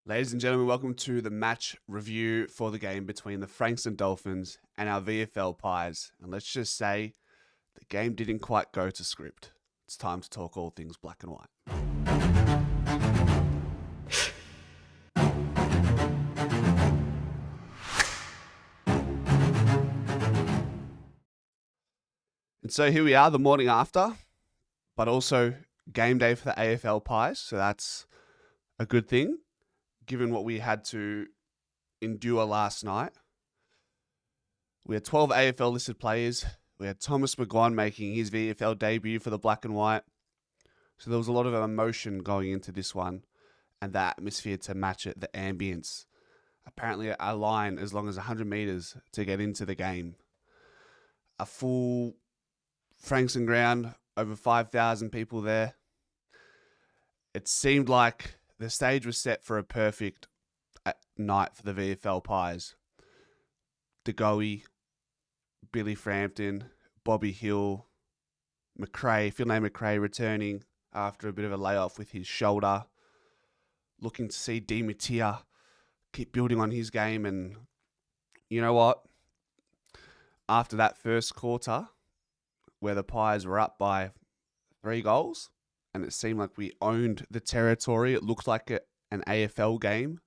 Ladies and gentlemen, welcome to the match review for the game between the Frankston Dolphins and our VFL Pies. And let's just say the game didn't quite go to script. It's time to talk all things black and white. And so here we are the morning after, but also game day for the AFL Pies. So that's a good thing, given what we had to endure last night. We had 12 AFL listed players. We had Thomas McGuire making his VFL debut for the black and white. So there was a lot of emotion going into this one and the atmosphere to match it, the ambience. Apparently a line as long as 100 metres to get into the game. A full Frankston ground, over 5,000 people there. It seemed like the stage was set for a perfect night for the VFL Pies. De Goey, Billy Frampton, Bobby Hill, Finlay McRae returning after a bit of a layoff with his shoulder. Looking to see Di Mattia keep building on his game. And you know what? After that first quarter, where the Pies were up by 3 goals, and it seemed like we owned the territory. It looked like an AFL game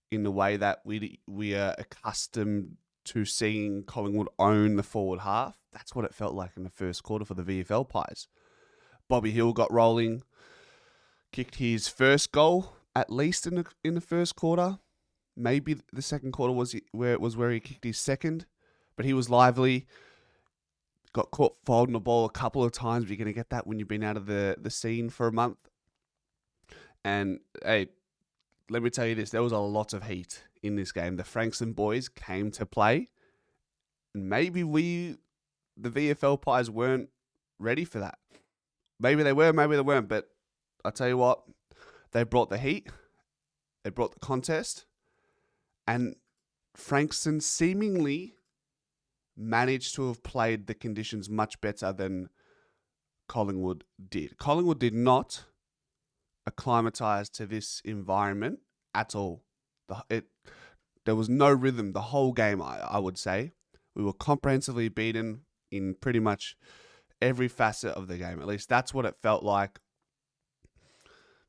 in the way that we are accustomed to seeing Collingwood own the forward half. That's what it felt like in the first quarter for the VFL Pies. Bobby Hill got rolling, kicked his first goal, at least in the first quarter. Maybe the second quarter was where he kicked his second, but he was lively. Got caught folding the ball a couple of times. You're going to get that when you've been out of the scene for a month. And hey, let me tell you this, there was a lot of heat in this game. The Frankston boys came to play. And maybe the VFL Pies, weren't ready for that. Maybe they were, maybe they weren't. But I'll tell you what, they brought the heat. They brought the contest. And Frankston seemingly managed to have played the conditions much better than Collingwood did. Collingwood did not acclimatise to this environment at all. There was no rhythm the whole game, I would say. We were comprehensively beaten in pretty much every facet of the game. At least that's what it felt like.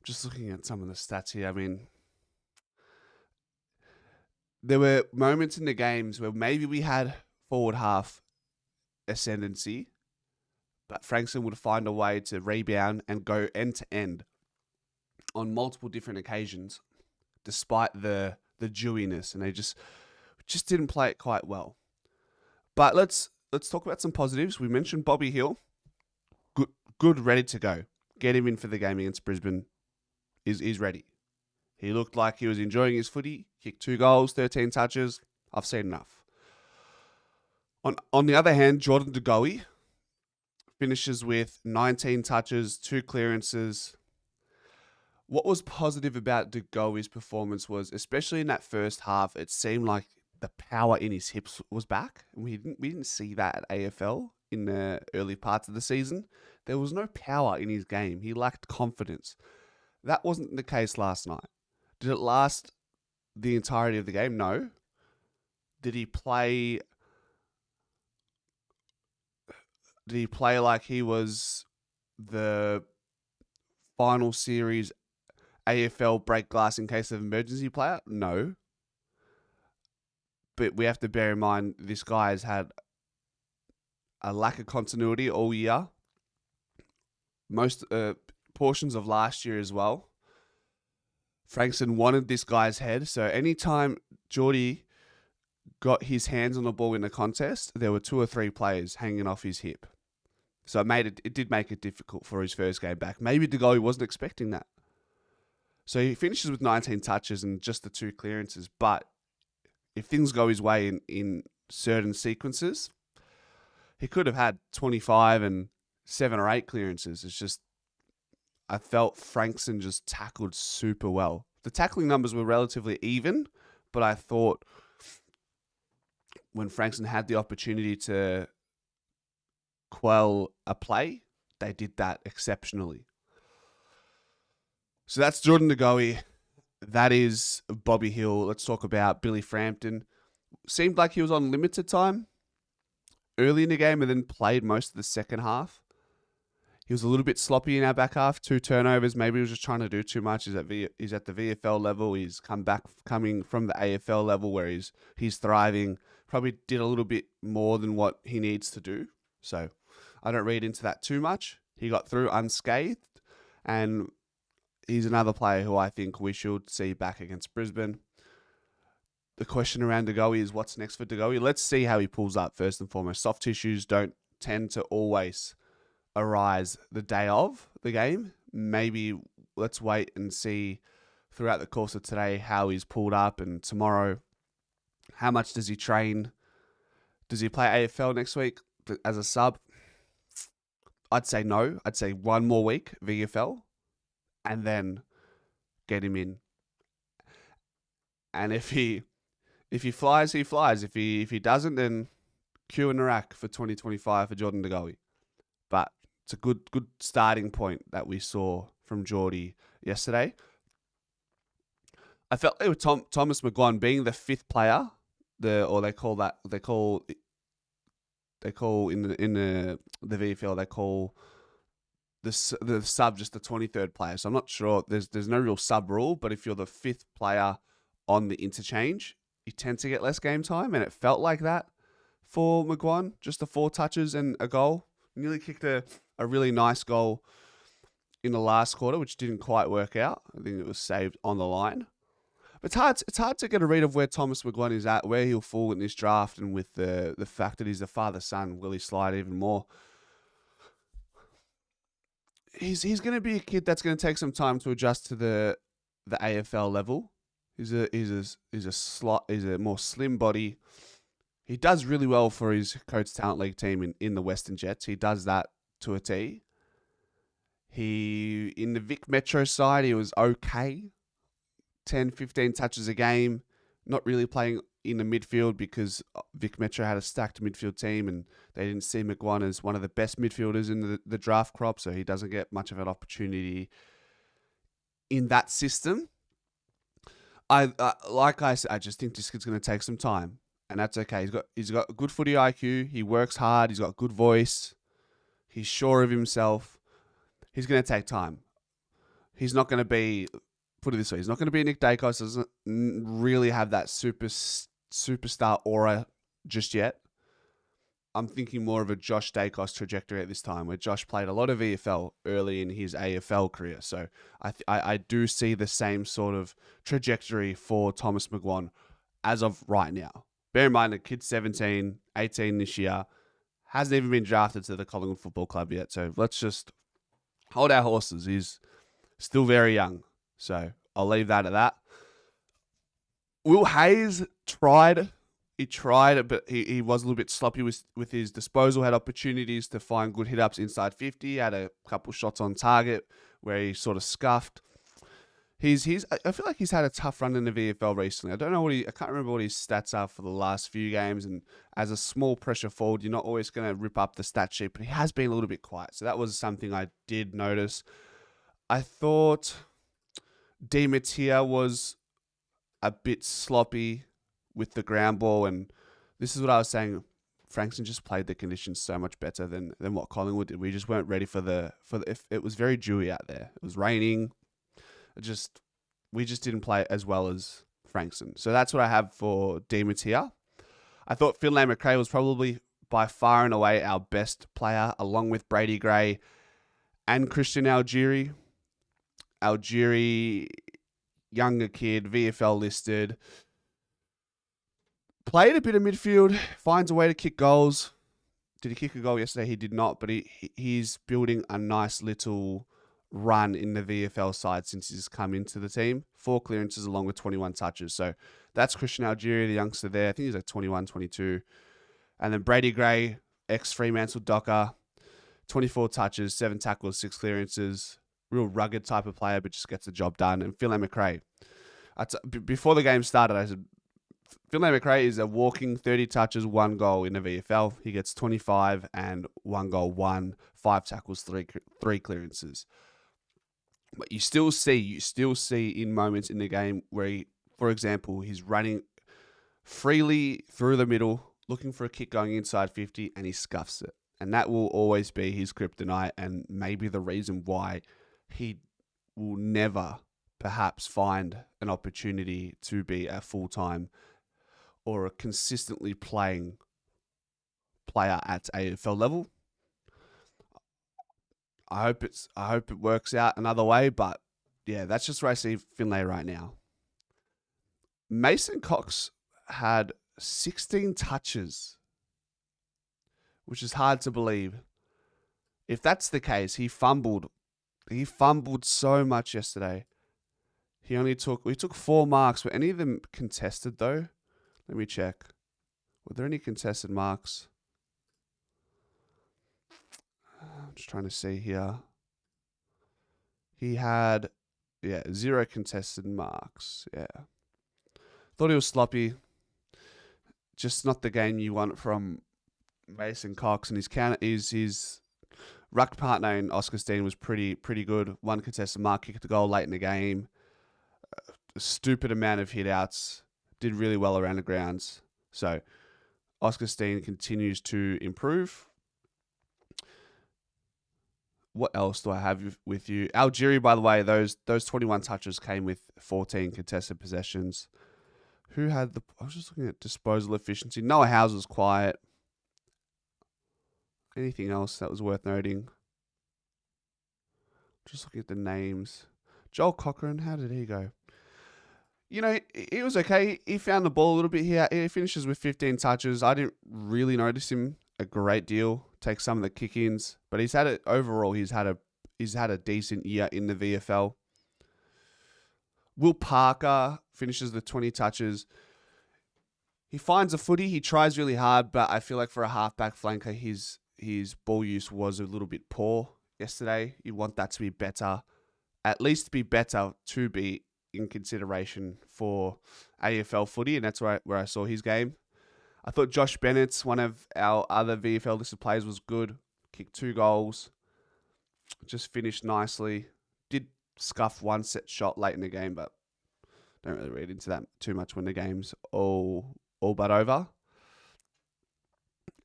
Just looking at some of the stats here, I mean, there were moments in the games where maybe we had forward half ascendancy, but Frankston would find a way to rebound and go end to end on multiple different occasions, despite the dewiness, and they just didn't play it quite well. But let's talk about some positives. We mentioned Bobby Hill, good, ready to go. Get him in for the game against Brisbane. Is ready. He looked like he was enjoying his footy. Kicked 2 goals, 13 touches. I've seen enough. On the other hand, Jordan De Goey finishes with 19 touches, 2 clearances. What was positive about De Goey's performance was, especially in that first half, it seemed like the power in his hips was back. We didn't see that at AFL in the early parts of the season. There was no power in his game. He lacked confidence. That wasn't the case last night. Did it last the entirety of the game? No. Did he play like he was the final series AFL break glass in case of emergency player? No. But we have to bear in mind this guy has had a lack of continuity all year. Most portions of last year as well. Frankston wanted this guy's head. So anytime Jordy got his hands on the ball in the contest, there were 2 or 3 players hanging off his hip. So it did make it difficult for his first game back. Maybe De Goey wasn't expecting that. So he finishes with 19 touches and just the 2 clearances. But if things go his way in certain sequences, he could have had 25 and 7 or 8 clearances. It's just, I felt Frankston just tackled super well. The tackling numbers were relatively even, but I thought when Frankston had the opportunity to quell a play, they did that exceptionally. So that's Jordan De Goey. That is Bobby Hill. Let's talk about Billy Frampton. Seemed like he was on limited time early in the game and then played most of the second half. He was a little bit sloppy in our back half, 2 turnovers. Maybe he was just trying to do too much. He's at the VFL level. He's coming from the AFL level where he's thriving. Probably did a little bit more than what he needs to do. So I don't read into that too much. He got through unscathed, and he's another player who I think we should see back against Brisbane. The question around De Goey is what's next for De Goey. Let's see how he pulls up first and foremost. Soft tissues don't tend to always arise the day of the game. Maybe let's wait and see throughout the course of today how he's pulled up, and tomorrow how much does he train. Does he play AFL next week as a sub? I'd say no. I'd say one more week VFL and then get him in. And if he flies, he flies. If he doesn't, then Q in the rack for 2025 for Jordan De Goey. But it's a good starting point that we saw from Jordy yesterday. I felt like with Thomas McGuire being the fifth player, they call in the VFL, they call the sub just the 23rd player. So I'm not sure. There's no real sub rule, but if you're the fifth player on the interchange, you tend to get less game time, and it felt like that for McGuire. Just the 4 touches and a goal. Nearly kicked a really nice goal in the last quarter, which didn't quite work out. I think it was saved on the line. But it's hard to get a read of where Thomas McGuire is at, where he'll fall in this draft, and with the fact that he's the father-son, will he slide even more? He's going to be a kid that's going to take some time to adjust to the AFL level. He's a more slim body. He does really well for his Coates Talent League team in the Western Jets. He does that to a T. In the Vic Metro side, he was okay. 10, 15 touches a game. Not really playing in the midfield because Vic Metro had a stacked midfield team and they didn't see McGuire as one of the best midfielders in the draft crop, so he doesn't get much of an opportunity in that system. Like I said, I just think this kid's going to take some time. And that's okay. He's got good footy IQ. He works hard. He's got good voice. He's sure of himself. He's going to take time. He's not going to be, put it this way, he's not going to be Nick Dacos. Doesn't really have that superstar aura just yet. I'm thinking more of a Josh Dacos trajectory at this time, where Josh played a lot of VFL early in his AFL career. So I do see the same sort of trajectory for Thomas McGuire as of right now. Bear in mind, the kid's 17, 18 this year, hasn't even been drafted to the Collingwood Football Club yet. So let's just hold our horses. He's still very young. So I'll leave that at that. Will Hayes tried. He tried, but he was a little bit sloppy with his disposal. Had opportunities to find good hit-ups inside 50. Had a couple shots on target where he sort of scuffed. I feel like he's had a tough run in the VFL recently. I can't remember what his stats are for the last few games. And as a small pressure forward, you're not always going to rip up the stat sheet, but he has been a little bit quiet. So that was something I did notice. I thought Di Mattia was a bit sloppy with the ground ball, and this is what I was saying. Frankston just played the conditions so much better than what Collingwood did. We just weren't ready for the. It was very dewy out there. It was raining. We just didn't play as well as Frankston. So that's what I have for Di Mattia. I thought Finlay McRae was probably by far and away our best player, along with Brady Gray and Christian Algieri. Algieri, younger kid, VFL listed. Played a bit of midfield, finds a way to kick goals. Did he kick a goal yesterday? He did not, but he's building a nice little run in the VFL side since he's come into the team. 4 clearances along with 21 touches. So that's Christian Algieri, the youngster there. I think he's like 21, 22. And then Brady Gray, ex-Fremantle Docker, 24 touches, 7 tackles, 6 clearances. Real rugged type of player, but just gets the job done. And Finlay McRae. Before the game started, I said, Finlay McRae is a walking 30 touches, 1 goal in the VFL. He gets 25 and 1 goal, 5 tackles, 3 clearances. But you still see in moments in the game where he, for example, he's running freely through the middle, looking for a kick going inside 50, and he scuffs it. And that will always be his kryptonite, and maybe the reason why he will never perhaps find an opportunity to be a full-time or a consistently playing player at AFL level. I hope it works out another way, but yeah, that's just where I see Finlay right now. Mason Cox had 16 touches, which is hard to believe. If that's the case, he fumbled so much yesterday. We took 4 marks. Were any of them contested though? Let me check. Were there any contested marks? I'm just trying to see here. He had, 0 contested marks. Yeah. Thought he was sloppy. Just not the game you want from Mason Cox, and his ruck partner in Oscar Steen was pretty good. 1 contested mark, kicked the goal late in the game. A stupid amount of hit outs. Did really well around the grounds. So Oscar Steen continues to improve. What else do I have with you? Algeria, by the way, those 21 touches came with 14 contested possessions. I was just looking at disposal efficiency. Noah House was quiet. Anything else that was worth noting? Just looking at the names. Joel Cochran, how did he go? He was okay. He found the ball a little bit here. He finishes with 15 touches. I didn't really notice him a great deal. Take some of the kick-ins, but he's had a decent year in the VFL. Will Parker finishes the 20 touches. He finds a footy. He tries really hard, but I feel like for a halfback flanker, his ball use was a little bit poor yesterday. You want that to be better, at least be better to be in consideration for AFL footy, and that's where I saw his game. I thought Josh Bennett's, one of our other VFL listed players, was good. Kicked 2 goals. Just finished nicely. Did scuff 1 set shot late in the game, but don't really read into that too much when the game's all but over.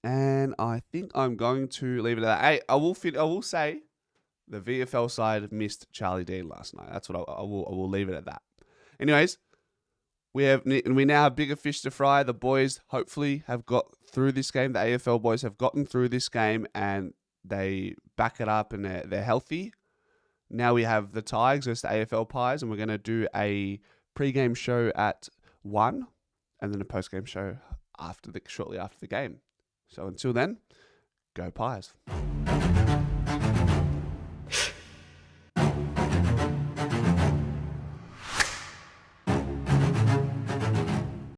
And I think I'm going to leave it at that. Hey, I will say the VFL side missed Charlie Dean last night. That's what I will leave it at that. Anyways, we now have bigger fish to fry. The boys hopefully have got through this game. The AFL boys have gotten through this game and they back it up and they're healthy. Now we have the Tigers versus the AFL Pies, and we're going to do a pre-game show at 1 and then a post-game show shortly after the game. So until then, go Pies.